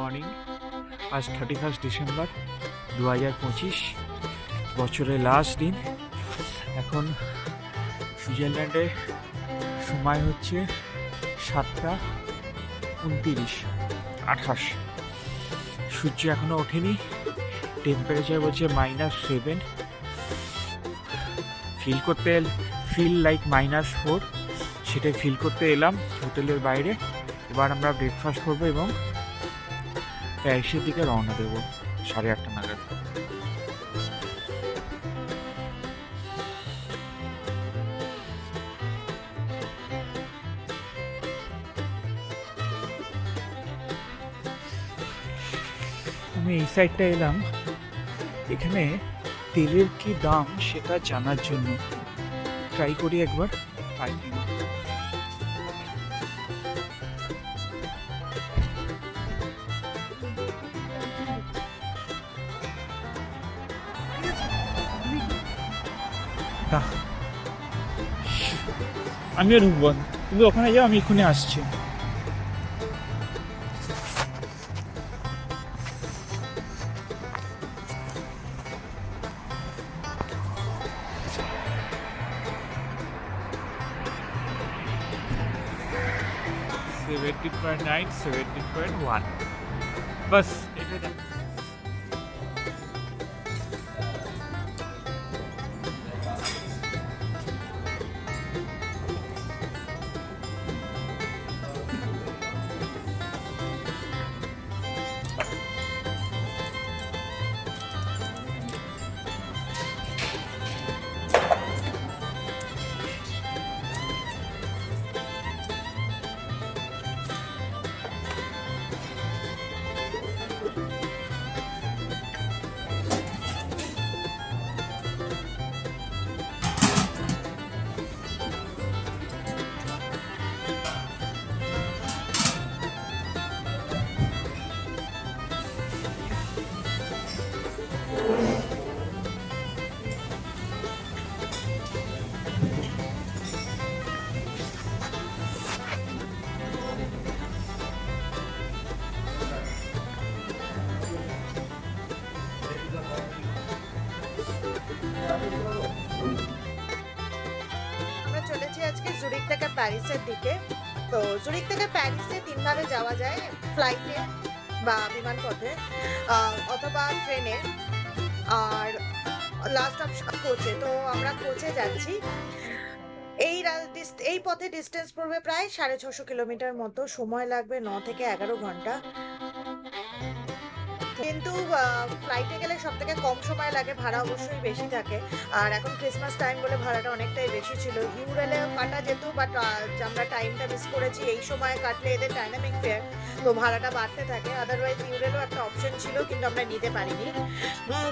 Morning. আজ 31 December 2025, বছরের last দিন। এখন সুইজারল্যান্ডে সময় হচ্ছে 7:29। সূর্য এখনো ওঠেনি। টেম্পারেচার বলছে -7। ফিল লাইক -4, সেটাই ফিল করতে এলাম হোটেলের বাইরে। এবার আমরা ব্রেকফাস্ট করবো এবং প্যারিসের দিকে রওনা দেবো 8:30 নাগাদ। আমি এই সাইডটা এলাম এখানে তেলের কি দাম সেটা জানার জন্য। ট্রাই করি একবার পাই কিনা। আমিও ঢুকবো, তুমি ওখানে যাও, আমি এক্ষুনি আসছি। $17.9, $17.1, বাস এটা দেখ। আমরা চলেছি আজকে জুরিক থেকে প্যারিসের দিকে। তো জুরিক থেকে প্যারিসে 3 ভাবে যাওয়া যায়, ফ্লাইটে বা বিমান পথে অথবা ট্রেনে, আর লাস্ট অপশন কোচে। তো আমরা কোচে যাচ্ছি। এই পথে ডিস্টেন্স পড়বে প্রায় 650 কিলোমিটার মতো। সময় লাগবে 9 থেকে 11 ঘন্টা। কিন্তু ফ্লাইটে গেলে সব থেকে কম সময় লাগে, ভাড়া অবশ্যই বেশি থাকে। আর এখন ক্রিসমাস টাইম বলে ভাড়াটা অনেকটাই বেশি ছিল। ইউরেলে কাটা যেত, বাট আমরা টাইমটা মিস করেছি। এই সময় কাটলে এদের ডাইনামিক ফেয়ার, তো ভাড়াটা বাড়তে থাকে। আদারওয়াইজ ইউরেলও একটা অপশন ছিল, কিন্তু আমরা নিতে পারিনি।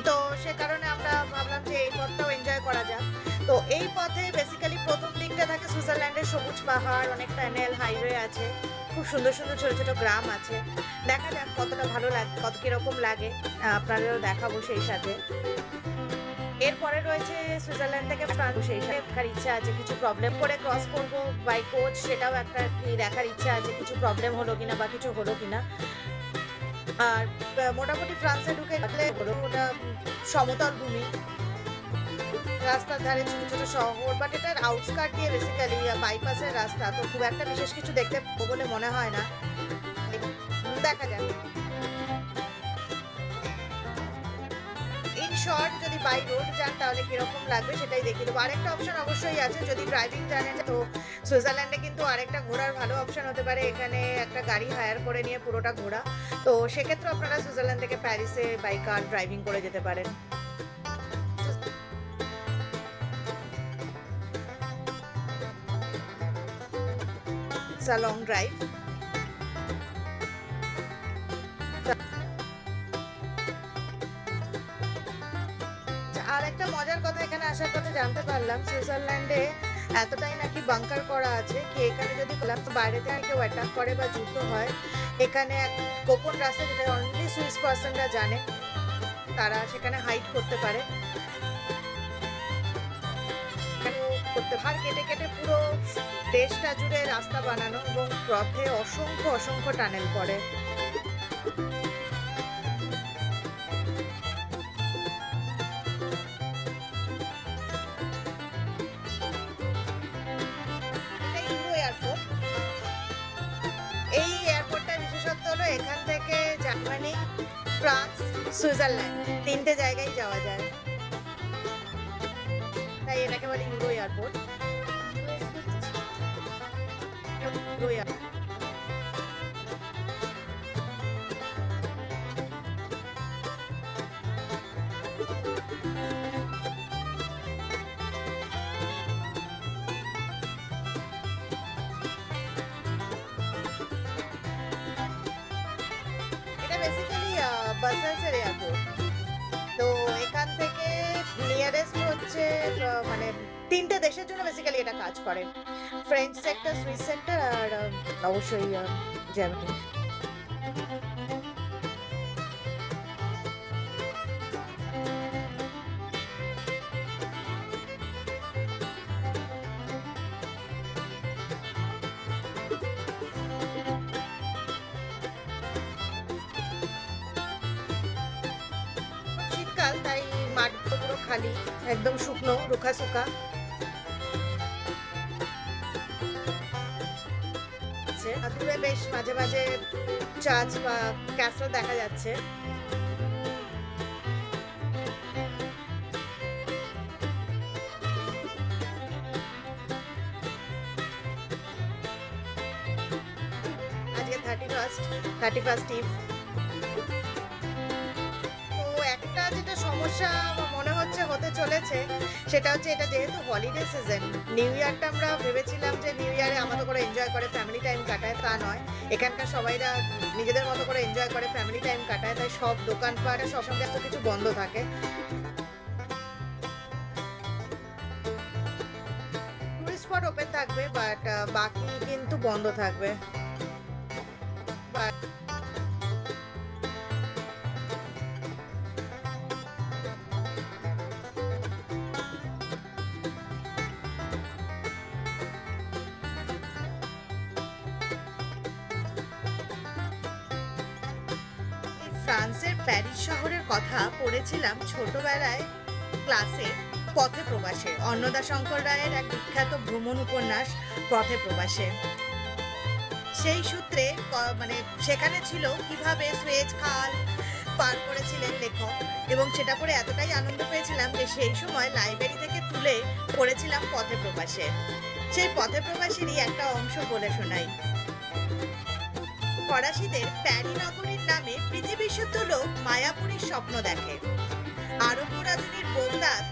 তো সে কারণে আমরা ভাবলাম যে এই পথটাও এনজয় করা যাক। তো এই পথে বেসিক্যালি প্রথম দিকটা থাকে সুইজারল্যান্ডের সবুজ পাহাড়, অনেক টানেল, হাইওয়ে আছে, খুব সুন্দর সুন্দর ছোট ছোট গ্রাম আছে। দেখা যাক কতটা ভালো লাগে, কত কিরকম লাগে, আপনাদেরও দেখাবো সেই সাথে। এরপরে রয়েছে সুইজারল্যান্ড থেকে ফ্রান্স, সেই সাথে দেখার ইচ্ছা আছে। কিছু প্রবলেম করে ক্রস করবো বাই কোচ, সেটাও একটা দেখার ইচ্ছা আছে, কিছু প্রবলেম হলো কিনা বা কিছু হলো কিনা। আর মোটামুটি ফ্রান্সে ঢুকে গেলে হলো ওটা সমতল ভূমি, রাস্তার ধারে ছোট ছোট শহর, বাট এটার আউটস্কার্ট দিয়ে বেসিক্যালি বাইপাসের রাস্তা, তো খুব একটা বিশেষ কিছু দেখতে পাবো বলে মনে হয় না। দেখা যাক। ইন শর্ট, যদি বাই রোড যান তাহলে কিরকম লাগবে সেটাই দেখিয়ে দেবো। আরেকটা অপশন অবশ্যই আছে, যদি ড্রাইভিং জানেন। তো সুইজারল্যান্ডে কিন্তু আরেকটা ঘোরার ভালো অপশন হতে পারে, এখানে একটা গাড়ি হায়ার করে নিয়ে পুরোটা ঘোরা। তো সেক্ষেত্রে আপনারা সুইজারল্যান্ড থেকে প্যারিসে বাই কার ড্রাইভিং করে যেতে পারেন। It's a long drive. আর একটা মজার কথা এখানে আসার পথে জানতে পারলাম, সুইজারল্যান্ডে এতটাই নাকি বাংকার করা আছে কি এখানে যদি বাইরে থেকে কেউ অ্যাটাক করে বা যুদ্ধ হয়, এখানে এক গোপন রাস্তা, যেটা অনলি সুইস পার্সনরা জানে, তারা সেখানে হাইড করতে পারে। পাহাড় কেটে কেটে পুরো দেশটা জুড়ে রাস্তা বানানো এবং পথে অসংখ্য অসংখ্য টানেল পড়ে। সুইজারল্যান্ড, 3টে জায়গায় যাওয়া যায়, তাই এটাকে বলে ইউরো এয়ারপোর্ট। Euro airport. এটা বেসিক্যালি ব্রাসেলসের এয়ারপোর্ট। তো এখান থেকে নিয়ারেস্ট হচ্ছে মানে 3টে দেশের জন্য বেসিক্যালি এটা কাজ করে, ফ্রেঞ্চ সেক্টর, সুইস সেক্টর আর অবশ্যই জার্মানি। শীতকাল, তাই মাঠগুলো পুরো খালি, একদম শুকনো, রুখা শুকা। দূরে বেশ মাঝে মাঝে চার্চ বা ক্যাসেল দেখা যাচ্ছে। আজকে 31st ইভ। তো একটা যেটা সমস্যা মনে হচ্ছে হতে চলেছে সেটা হচ্ছে, এটা যেহেতু হলিডে সিজন, নিউ ইয়ারটা আমরা ভেবেছিলাম যে নিউ ইয়ারে আমাদের করে এনজয় করে ফ্যামিলি টাইম কাটায়, তা নয়। এখানকার সবাইরা নিজেদের মতো করে এনজয় করে ফ্যামিলি টাইম কাটায়, তাই সব দোকানপাট সব সমস্ত কিছু বন্ধ থাকে। টুরিস্ট স্পট ওপেন থাকবে, বাট বাকি কিন্তু বন্ধ থাকবে। ফ্রান্সের প্যারিস শহরের কথা পড়েছিলাম ছোটবেলায় ক্লাসে, পথে প্রবাসে, অন্নদা শঙ্কর রায়ের এক বিখ্যাত ভ্রমণ উপন্যাস পথে প্রবাসে। সেই সূত্রে মানে সেখানে ছিল কিভাবে সুয়েজ খাল পার করেছিলেন লেখক, এবং সেটা পড়ে এতটাই আনন্দ পেয়েছিলাম যে সেই সময় লাইব্রেরি থেকে তুলে পড়েছিলাম পথে প্রবাসে। সেই পথে প্রবাসেরই একটা অংশ বলে শোনাই। ফরাসিদের প্যারি নগরীর নামে পৃথিবীর শুদ্ধ লোক মায়াপুরীর স্বপ্ন দেখে। আরব রাজনীর বোগদাদ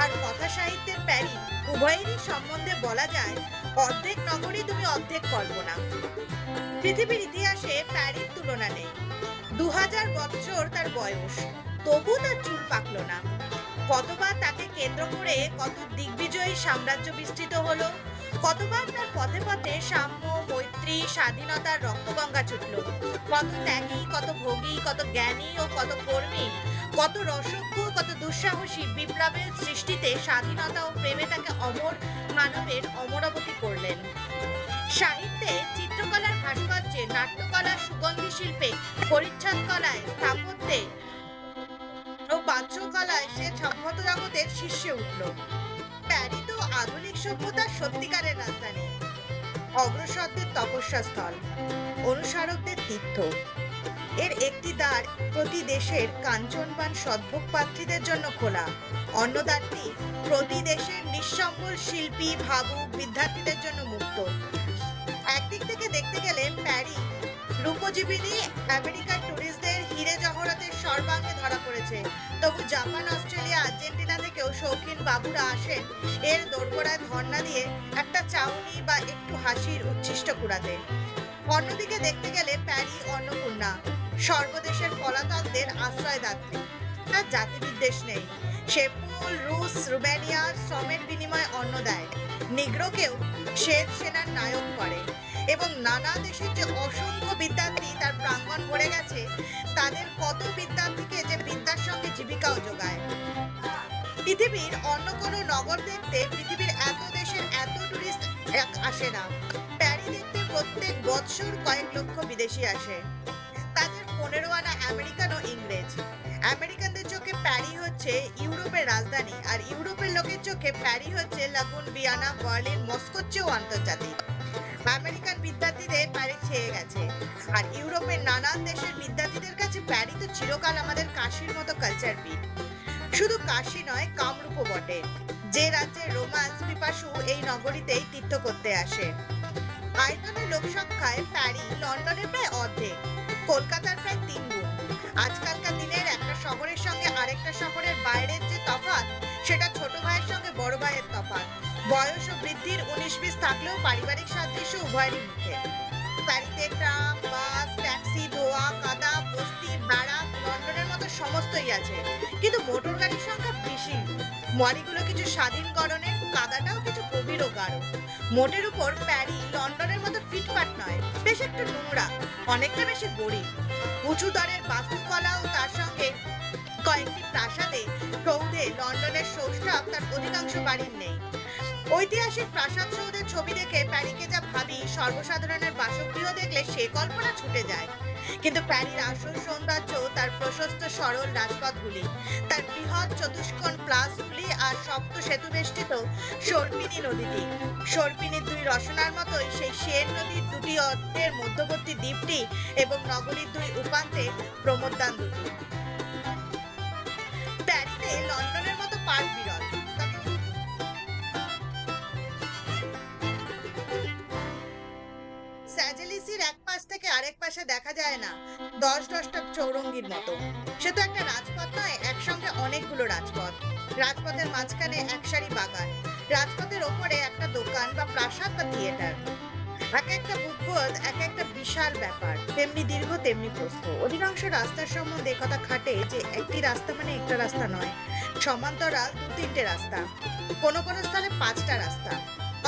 আর কথা সাহিত্যের প্যারি উভয়েরই সম্বন্ধে বলা যায়, অর্ধেক নগরী তুমি অর্ধেক কল্পনা। পৃথিবীর ইতিহাসে প্যারির তুলনা নেই। 2000 বছর তার বয়স, তবু তার চুল পাকলো না। কতবার তাকে কেন্দ্র করে কত দিগ্বিজয়ী সাম্রাজ্য বিস্তৃত হলো, কতবার তার পথে পথে সাম্য, মৈত্রী, স্বাধীনতার রক্তগঙ্গা ছুটল। কত ত্যাগী, কত ভোগী, কত জ্ঞানী ও কত কর্মী, কত রসজ্ঞ, কত দুঃসাহসী বিপ্লবের সৃষ্টিতে স্বাধীনতা ও প্রেমে তাকে অমর মানবের অমরাবতী করলেন। সাহিত্যে, চিত্রকলার ভাস্কর্যে, নাট্যকলার সুগন্ধি শিল্পে, পরিচ্ছদ কলায়, স্থাপত্যে ও বাহ্যকলায় সে সভ্যত জগতের শীর্ষে উঠল। প্যারি তো আধুনিক সভ্যতার সত্যিকারের রাজধানী, অগ্রসরদের তপস্যা স্থল, অনুসারকদের তীর্থ। এর একটি দ্বার প্রতি দেশের কাঞ্চনবান সদ্ভোগ প্রার্থীদের জন্য খোলা, অন্য দ্বারটি প্রতি দেশের নিঃসম্বল শিল্পী, ভাবুক, বিদ্যার্থীদের জন্য মুক্ত। একদিক থেকে দেখতে গেলে প্যারি রূপজীবিনী আমেরিকার টুরিস্টদের হিরে জহরতের সর্বাঙ্গে ধরা পড়েছে, তবু জাপান, অস্ট্রেলিয়া, আর্জেন্টিনা থেকেও শৌখিন বাবুরা আসেন এর দোরগোড়ায় ধর্ণা দিয়ে একটা চাউনি বা একটু হাসির উচ্ছিষ্ট কুড়াতে। অন্যদিকে দেখতে গেলে প্যারি অন্নপূর্ণা, সর্বদেশের পলাতকদের আশ্রয়দাত্রী। তার জাতিবিদ্বেষ নেই। সে পোল, রুশ, রোমানিয়ার শ্রমের বিনিময়ে অন্ন দেয়। নিগ্রোকেও শ্বেত সেনার নায়ক করে, এবং নানা দেশের যে অসংখ্য বিদ্যার্থী তার প্রাঙ্গণ ভরে গেছে, তাদের কত বিদ্যার্থীকে যে বিদ্যার সঙ্গে জীবিকাও যোগায়। পৃথিবীর অন্য কোনো নগর দেখতে পৃথিবীর এত দেশের এত টুরিস্ট আসে না। প্যারি দেখতে প্রত্যেক বৎসর কয়েক লক্ষ বিদেশি আসে। তাদের 15 আনা আমেরিকান ও ইংরেজ। আমেরিকানদের চোখে প্যারি হচ্ছে ইউরোপের রাজধানী, আর ইউরোপের লোকের চোখে প্যারি হচ্ছে লাগুন, ভিয়েনা, বার্লিন, মস্কোর চেয়েও আন্তর্জাতিক। আমেরিকান বিদ্যার্থীদের প্যারি ছেয়ে গেছে, আর ইউরোপের নানান দেশের বিদ্যার্থীদের কাছে প্যারি তো চিরকাল আমাদের কাশির মতো কালচার বিট। শুধু কাশি নয়, কামরূপও বটে। যে রাজ্যের রোমান্স পিপাসু এই নগরীতেই তীর্থ করতে আসে। আয়তনে লোকসংখ্যায় প্যারি লন্ডনের প্রায় অর্ধেক, কলকাতার প্রায় 3 গুণ। আজকালকার দিনের একটা শহরের সঙ্গে আরেকটা শহরের বাইরের যে তফাৎ, সেটা ছোট ভাইয়ের সঙ্গে বড় ভাইয়ের তফাৎ। বয়স ও বৃদ্ধির 19-20 থাকলেও পারিবারিক সাদৃশ্য উভয়েরই মুখে। প্যারিতে ট্রাম, বাস, ট্যাক্সি, ধোয়া, কাদা, বস্তি, ব্যারাক, লন্ডনের মতো সমস্তই আছে, কিন্তু মোটর গাড়ির সংখ্যা বেশি। মরিগুলো কিছু স্বাধীনকরণের, কাদাটাও কিছু গভীর ও গাঢ়। মোটের উপর প্যারি লন্ডনের মতো ফিটফাট নয়, বেশ একটু নোংরা, অনেকটা বেশি গরিব। উঁচু দরের বাস্তুকলা ও তার সঙ্গে কয়েকটি প্রাসাদে সৌধে লন্ডনের সৌষ্ঠব তার অধিকাংশ বাড়ির নেই। ঐতিহাসিক প্রাসাদ সৌধের ছবি দেখে প্যারিকে যা ভাবি, সর্বসাধারণের বাসগৃহ দেখলে সে কল্পনা ছুটে যায়। কিন্তু প্যারির আসল সৌন্দর্য তার প্রশস্ত সরল রাজপথগুলি, তার বৃহৎ চতুষ্কোণ প্লাসগুলি আর শক্ত সেতু বেষ্টিত সর্পিনী নদীটি। সর্পিনীর 2 রসনার মতোই সেই সেন নদীর 2টি অর্থের মধ্যবর্তী দ্বীপটি এবং নগরীর 2 উপান্তে প্রমোদ্যান দুটি। প্যারিতে লন্ডনের মতো পার্ক বিরল, স্যাজেলিসির এক পাশ থেকে আরেক পাশে দেখা যায় না 10-10টা চৌরঙ্গির মতো। সে তো একটা রাজপথ নয়, একসঙ্গে অনেকগুলো রাজপথ। রাজপথের মাঝখানে এক সারি বাগান, রাজপথের ওপরে একটা দোকান বা প্রাসাদ বা থিয়েটার। এক একটা বুকবোধ এক একটা বিশাল ব্যাপার, তেমনি দীর্ঘ তেমনি প্রস্থ। অধিকাংশ রাস্তার সম্বন্ধে কথা খাটে যে একটি রাস্তা মানে একটা রাস্তা নয়, সমান্তরাল 2-3টে রাস্তা, কোনো কোনো স্থলে 5টা রাস্তা।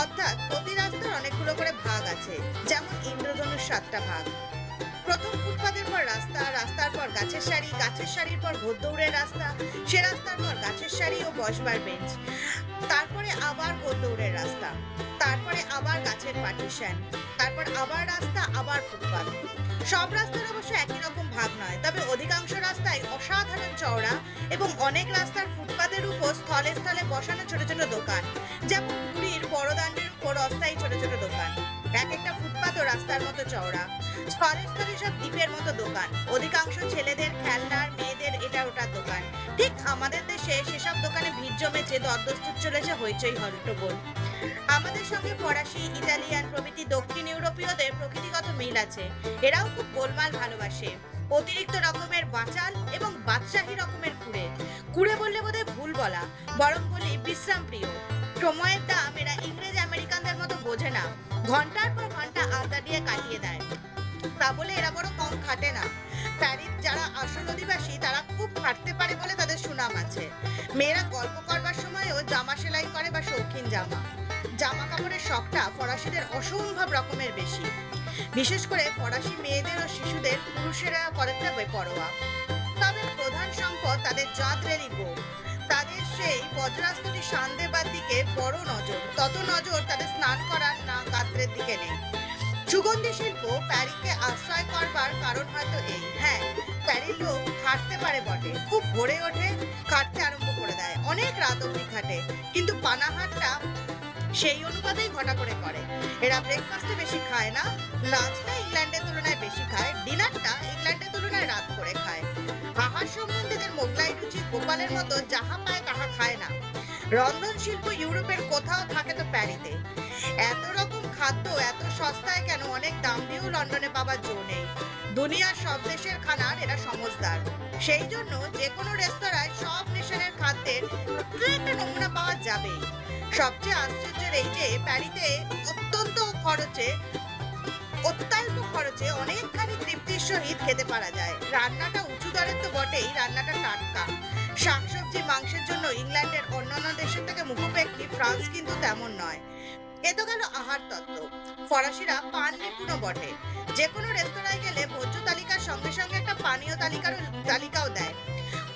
অর্থাৎ প্রতি রাস্তার অনেকগুলো করে ভাগ আছে, যেমন ইন্দ্রধনুষ 7টা ভাগ। প্রথম ফুটপাতের পর রাস্তা, রাস্তার পর গাছের সারি, গাছের সারির পর ঘোড়দৌড়ের রাস্তা, সে রাস্তার পর গাছের সারি ও বসবার বেঞ্চ, তারপরে আবার ঘোড়দৌড়ের রাস্তা, তারপরে আবার গাছের পার্টিশন, তারপর আবার রাস্তা, আবার ফুটপাত। সব রাস্তার অবশ্য একই রকম ভাগ নয়, তবে অধিকাংশ রাস্তায় অসাধারণ চওড়া এবং অনেক রাস্তার ফুটপাতের উপর স্থলে স্থলে বসানো ছোট ছোট দোকান, যেমন পুরীর বড়দাণ্ডের উপর অস্থায়ী ছোট ছোট দোকান। এক একটা ফুটপাতও রাস্তার মতো চওড়া, স্থলে স্থলে সব দ্বীপের মতো দোকান। অধিকাংশ ছেলেদের খেলনার, মেয়েদের এটা ওটার দোকান। ঠিক আমাদের দেশে সেসব দোকানে ভিড় জমেছে, দরদস্তুর চলেছে, হইচই হট্টগোল। আমাদের সঙ্গে ফরাসি, ইটালিয়ান প্রভৃতি দক্ষিণ ইউরোপীয়দের প্রকৃতিগত মিল আছে। এরাও খুব গোলমাল ভালোবাসে, অতিরিক্ত রকমের বাচাল এবং বাদশাহী রকমের কুড়ে। কুড়ে বললে বোধহয় ভুল বলা, বরং বলি বিশ্রাম প্রিয়। সময়ের দাম এরা ইংরেজ আমেরিকানদের মতো বোঝে না, ঘন্টার পর ঘন্টা আড্ডা দিয়ে কাটিয়ে দেয়। তা বলে এরা বড় কম খাটে না। প্যারিস যারা আসল অধিবাসী তারা খুব খাটতে পারে বলে তাদের সুনাম আছে। মেয়েরা গল্প করবার সময়ও জামা সেলাই করে বা শৌখিন জামা। জামা কাপড়ের শখটা ফরাসিদের অসম্ভব রকমের বেশি। বিশেষ করে ফরাসি মেয়েদের ও শিশুদের পুরুষেরা করে থাকবে পরোয়া। তবে প্রধান সম্পদ তাদের জাতরেলি গো। তাদের সেই বজ্রাস্তটি শান দেবার দিকে বড় নজর, তত নজর তাদের স্নান করার না গাত্রের দিকে নেই। সুগন্ধি শিল্প প্যারিকে আশ্রয় করবার কারণ হয়তো এই। হ্যাঁ, প্যারির লোক খাটতে পারে বটে, খুব ভোরে ওঠে, খাটতে আরম্ভ করে দেয়, অনেক রাত অবধি খাটে, কিন্তু পানাহারটা সেই অনুপাতেই ঘটা করে করে। এরা ব্রেকফাস্টে বেশি খায় না, লাঞ্চটা ইংল্যান্ডের তুলনায় বেশি খায়, ডিনারটা ইংল্যান্ডের তুলনায় রাত করে খায়। আহার সম্বন্ধে এদের মোগলাই রুচি গোপালের মতো যাহা পায় তাহা খায় না। রন্ধন শিল্প ইউরোপের কোথাও থাকে তো প্যারিতে। এত রকম খাদ্য এত সস্তায় কেন, অনেক দাম দিয়েও লন্ডনে পাবার জো নেই। দুনিয়ার সব দেশের খানার এরা সমজদার, সেই জন্য যে কোনো রেস্তোরাঁয় সব নেশনের খাদ্যের একটা নমুনা পাওয়া যাবেই। সবচেয়ে আশ্চর্যের এই যে প্যারিতে অত্যল্প খরচে অনেকখানি তৃপ্তির সহিত খেতে পারা যায়। রান্নাটা উঁচু দরের তো বটেই, রান্নাটা টাটকা। শাকসবজি মাংসের জন্য ইংল্যান্ডের অন্যান্য দেশের থেকে মুখোপেক্ষী ফ্রান্স কিন্তু তেমন নয়। এ তো গেল আহার তত্ত্ব। ফরাসিরা পান নিপুণও বটে। যে কোনো রেস্তোরাঁয় গেলে ভোজ্য তালিকার সঙ্গে সঙ্গে একটা পানীয় তালিকাও দেয়।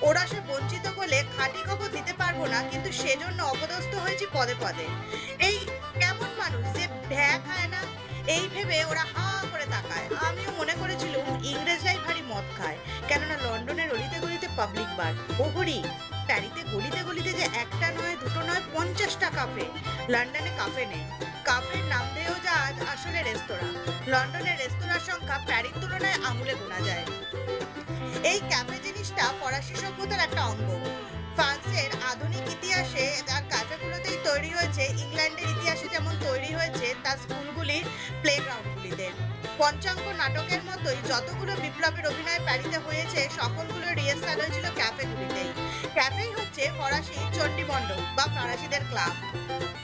ওরা সে বঞ্চিত বলে খাঁটি খবর দিতে পারবো না, কিন্তু সেজন্য অপদস্থ হয়েছি পদে পদে। এই কেমন মানুষ যে ভ্যা খায় না, এই ভেবে ওরা হা করে তাকায়। আমিও মনে করেছিলাম ইংরেজরাই ভারী মদ খায়, কেননা লন্ডনের অলিতে গলিতে পাবলিক বার। ও হরি, প্যারিতে গলিতে গলিতে যে একটা নয়, দুটো নয়, 50টা কাফে। লন্ডনে কাফে নেই। কাফের নাম দিয়েও যা আজ আসলে রেস্তোরাঁ। লন্ডনের রেস্তোরাঁর সংখ্যা প্যারির তুলনায় আঙুলে গোনা যায়। এই ক্যাফে জিনিসটা ফরাসি সভ্যতার একটা অঙ্গ। ফ্রান্সের আধুনিক ইতিহাসে তার ক্যাফেগুলোতেই তৈরি হয়েছে ইংল্যান্ডের ইতিহাসে যেমন তৈরি হয়েছে তার স্কুলগুলির প্লেগ্রাউন্ডগুলিতে। পঞ্চাঙ্গ নাটকের মতোই যতগুলো বিপ্লবের অভিনয় প্যারিতে হয়েছে সকলগুলো রিহার্সাল হয়েছিল ক্যাফেগুলিতেই। ক্যাফেই হচ্ছে ফরাসি চণ্ডীমণ্ডপ বা ফরাসিদের ক্লাব।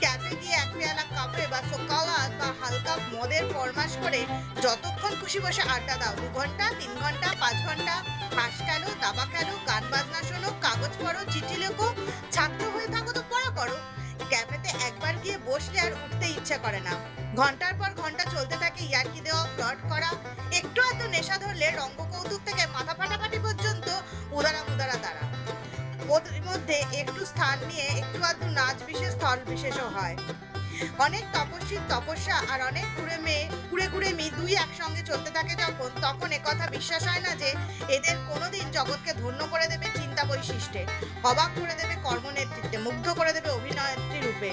ক্যাফে গিয়ে এক পেয়ালা কাফে বা সকালাত বা হালকা মদের ফরমাশ করে যতক্ষণ খুশি বসে আড্ডা দাও, 2 ঘন্টা 3 ঘন্টা 5 ঘন্টা, তাস খেলো, দাবা খেলো, গান বাজনা শোনো, কাগজ পড়ো, চিঠি লেখো, ছাত্র হয়ে থাকো তো পড়া করো। ক্যাফেতে একবার গিয়ে বসলে আর উঠতে ইচ্ছা করে না। ঘন্টার পর ঘন্টা চলতে থাকে ইয়ার্কি দেওয়া, ফ্লর্ট করা, একটু এত নেশা ধরলে রঙ্গকৌতুক থেকে মাথা ফাটাফাটি পর্যন্ত উদারা মুদারা দ্বারা। ওর মধ্যে একটু স্থান নিয়ে একটু আধটু নাচ বিশেষ, স্থল বিশেষও হয়। অনেক তপস্বীর তপস্যা আর অনেক কুড়ে মেয়ে দুই একসঙ্গে চলতে থাকে যখন, তখন একথা বিশ্বাস হয় না যে এদের কোনোদিন জগৎকে ধন্য করে দেবে চিন্তা বৈশিষ্ট্যে, অবাক করে দেবে কর্মনেতৃত্বে, মুগ্ধ করে দেবে অভিনয়ত্রী রূপে।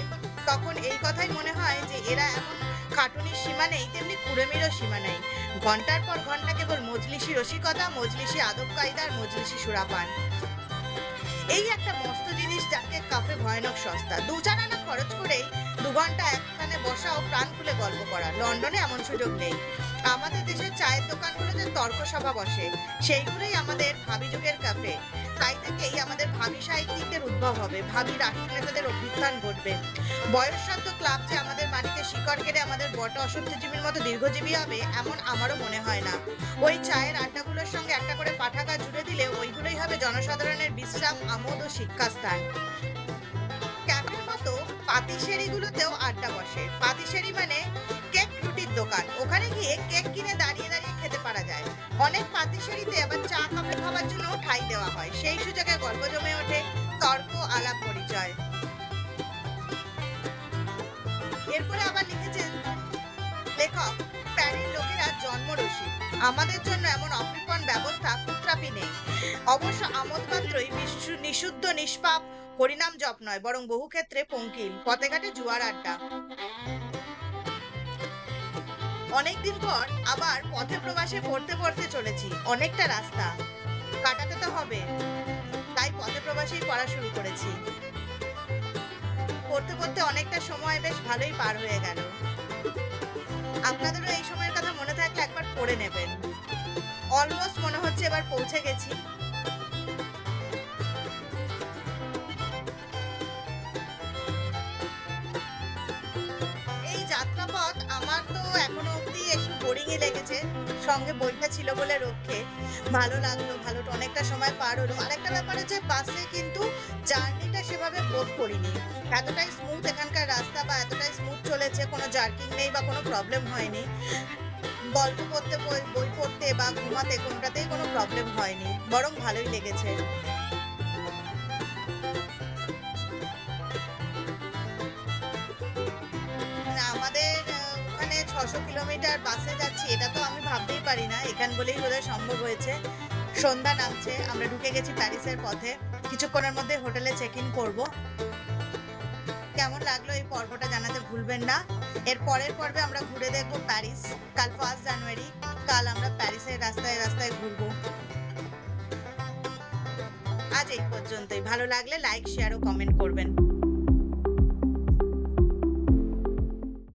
তখন এই কথাই মনে হয় যে এরা এমন খাটুনির সীমা নেই, তেমনি কুড়েমিরও সীমা নেই। ঘন্টার পর ঘন্টা কেবল মজলিসি রসিকতা, মজলিসি আদব কায়দার, মজলিসি সুরাপান। এই একটা মস্ত জিনিস যাকে কাফে ভয়ানক সস্তা। 2-4 আনা খরচ করেই 2 ঘন্টা একখানে বসা ও প্রাণ খুলে গল্প করা। লন্ডনে এমন সুযোগ নেই। আমাদের দেশের চায়ের দোকানগুলোতে তর্ক সভা বসে, সেইগুলোই আমাদের ভাবি যুগের কাফে। তাই থেকেই আমাদের ভাবি সাহিত্যিকদের উদ্ভব হবে, ভাবি রাষ্ট্রনেতাদের অভ্যুত্থান ঘটবে। বয়ঃসদ্ধ ক্লাব যে আমাদের মাটিতে শিকড় কেটে আমাদের বট অসত্যজীবীর মতো দীর্ঘজীবী হবে এমন আমারও মনে হয় না। ওই চায়ের আড্ডাগুলোর সঙ্গে একটা করে পাঠাগার জুড়ে দিলে ওইগুলোই হবে জনসাধারণের বিশ্রাম, আমোদ ও শিক্ষাস্থান। ক্যাফের মতো পাতিসেরিগুলোতেও আড্ডা বসে। পাতিসেরি মানে কেক রুটির দোকান। ওখানে গিয়ে কেক কিনে দাঁড়িয়ে দাঁড়িয়ে খেতে পারা যায়। অনেক পাতিসেরিতে আবার চা কাপে খাওয়ার জন্য ঠাঁই দেওয়া হয়। সেই সুযোগে গল্প জমে ওঠে, তর্ক, আলাপ, পরিচয়। এরপরে আবার লিখেছেন লেখক, প্যারির লোকেরা জন্মরসিক। আমাদের জন্য এমন অকৃপণ ব্যবস্থা কুত্রাপি নেই। অবশ্য আমোদ মাত্রই নিশুদ্ধ নিষ্পাপ হরিনাম জপ নয়, বরং বহু ক্ষেত্রে পঙ্কিল, পথে ঘাটে জুয়ার আড্ডা। অনেকদিন পর আবার পথে প্রবাসে পড়তে পড়তে চলেছি। অনেকটা রাস্তা কাটাতে তো হবে, তাই পথে প্রবাসেই পড়া শুরু করেছি। পড়তে পড়তে অনেকটা সময় বেশ ভালোই পার হয়ে গেল। আপনাদেরও এই সময়ের কথা মনে থাকলে একবার পড়ে নেবেন। অলমোস্ট মনে হচ্ছে এবার পৌঁছে গেছি। এই যাত্রাপথ আমার তো এখনো অবধি একটু বোরিংই লেগেছে। সঙ্গে বইটা ছিল বলে রক্ষে ভালো লাগলো, ভালো অনেকটা সময় পার হলো। আরেকটা ব্যাপার হচ্ছে বাসে কিন্তু জার্নিটা সেভাবে বোধ করিনি। এতটাই স্মুথ এখানকার রাস্তা, বা এতটাই স্মুথ চলেছে, কোনো জার্কিং নেই বা কোনো প্রবলেম হয়নি। গল্প করতে, বই পড়তে বা ঘুমাতে কোনটাতেই কোনো প্রবলেম হয়নি, বরং ভালোই লেগেছে। আমাদের ওখানে 600 কিলোমিটার বাসে যাচ্ছি, এটা তো আমি ভাবতেই পারি না। এখান বলেই বোধহয় সম্ভব হয়েছে। সন্ধ্যা নামছে, আমরা ঢুকে গেছি প্যারিসের পথে। কিছুক্ষণের মধ্যে হোটেলে চেক ইন করবো। কেমন লাগলো এই পর্বটা জানাতে ভুলবেন না। এর পরের পর্বে আমরা ঘুরে দেখবো প্যারিস। কাল 1 জানুয়ারি, কাল আমরা প্যারিসের রাস্তায় রাস্তায় ঘুরবো। আজ এই পর্যন্তই। ভালো লাগলে লাইক, শেয়ার ও কমেন্ট করবেন।